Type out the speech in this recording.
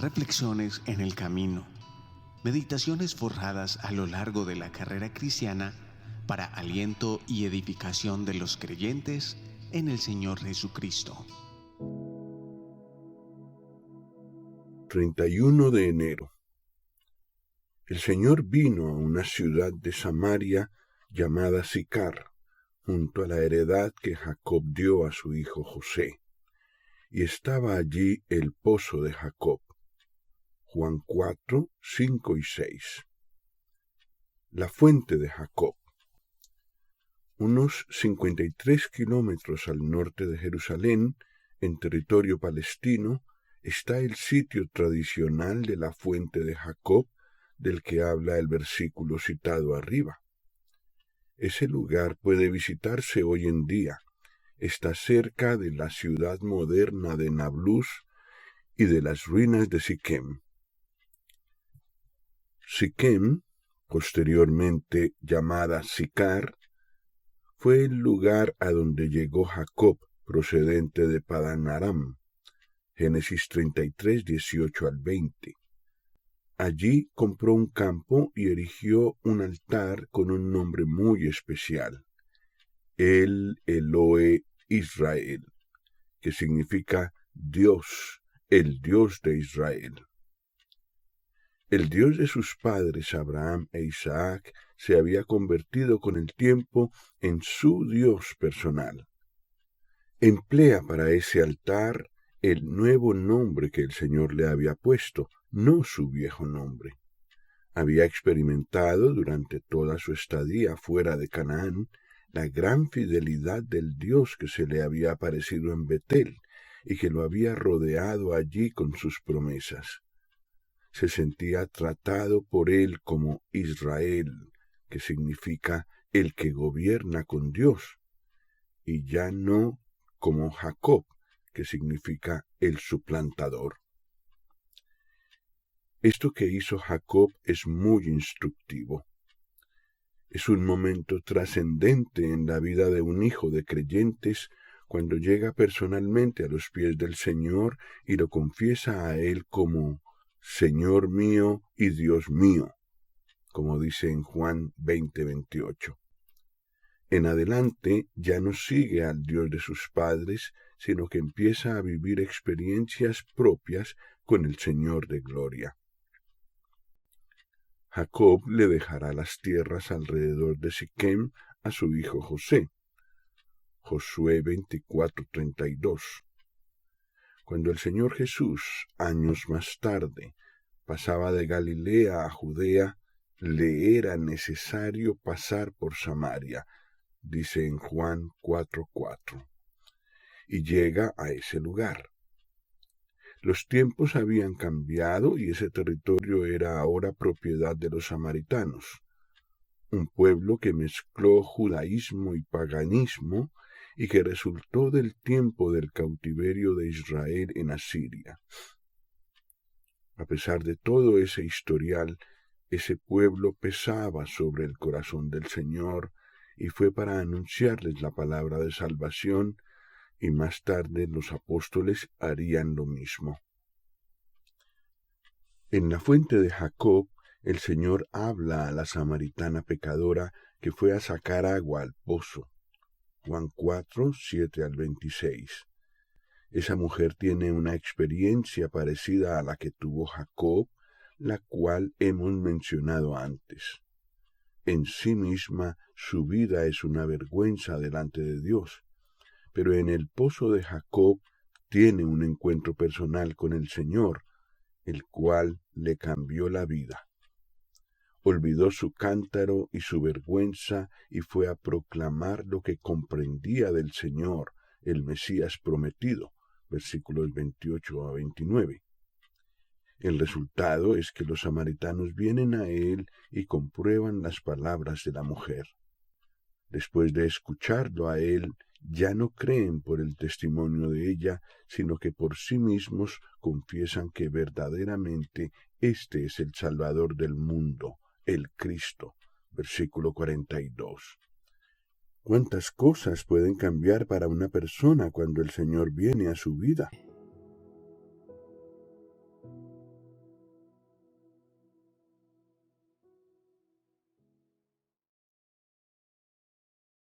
reflexiones en el camino, meditaciones forjadas a lo largo de la carrera cristiana para aliento y edificación de los creyentes en el Señor Jesucristo. 31 de enero. El Señor vino a una ciudad de Samaria llamada Sicar, junto a la heredad que Jacob dio a su hijo José, y estaba allí el pozo de Jacob. Juan 4, 5 y 6. La fuente de Jacob. Unos 53 kilómetros al norte de Jerusalén, en territorio palestino, está el sitio tradicional de la fuente de Jacob, del que habla el versículo citado arriba. Ese lugar puede visitarse hoy en día. Está cerca de la ciudad moderna de Nablus y de las ruinas de Siquem. Siquem, posteriormente llamada Sicar, fue el lugar a donde llegó Jacob, procedente de Padán Aram. Génesis 33, 18 al 20. Allí compró un campo y erigió un altar con un nombre muy especial, El Elohe Israel, que significa Dios, el Dios de Israel. El Dios de sus padres, Abraham e Isaac, se había convertido con el tiempo en su Dios personal. Emplea para ese altar el nuevo nombre que el Señor le había puesto, no su viejo nombre. Había experimentado durante toda su estadía fuera de Canaán la gran fidelidad del Dios que se le había aparecido en Betel y que lo había rodeado allí con sus promesas. Se sentía tratado por él como Israel, que significa el que gobierna con Dios, y ya no como Jacob, que significa el suplantador. Esto que hizo Jacob es muy instructivo. Es un momento trascendente en la vida de un hijo de creyentes cuando llega personalmente a los pies del Señor y lo confiesa a él como Señor mío y Dios mío, como dice en Juan 20:28. En adelante ya no sigue al Dios de sus padres, sino que empieza a vivir experiencias propias con el Señor de gloria. Jacob le dejará las tierras alrededor de Siquem a su hijo José. Josué 24:32. Cuando el Señor Jesús, años más tarde, pasaba de Galilea a Judea, le era necesario pasar por Samaria, dice en Juan 4:4, y llega a ese lugar. Los tiempos habían cambiado y ese territorio era ahora propiedad de los samaritanos, un pueblo que mezcló judaísmo y paganismo y que resultó del tiempo del cautiverio de Israel en Asiria. A pesar de todo ese historial, ese pueblo pesaba sobre el corazón del Señor y fue para anunciarles la palabra de salvación, y más tarde los apóstoles harían lo mismo. En la fuente de Jacob, el Señor habla a la samaritana pecadora que fue a sacar agua al pozo. Juan 4, 7 al 26. Esa mujer tiene una experiencia parecida a la que tuvo Jacob, la cual hemos mencionado antes. En sí misma, su vida es una vergüenza delante de Dios, pero en el pozo de Jacob tiene un encuentro personal con el Señor, el cual le cambió la vida. Olvidó su cántaro y su vergüenza y fue a proclamar lo que comprendía del Señor, el Mesías prometido, versículos 28 a 29. El resultado es que los samaritanos vienen a él y comprueban las palabras de la mujer. Después de escucharlo a él, ya no creen por el testimonio de ella, sino que por sí mismos confiesan que verdaderamente este es el Salvador del mundo, el Cristo. Versículo 42. ¿Cuántas cosas pueden cambiar para una persona cuando el Señor viene a su vida?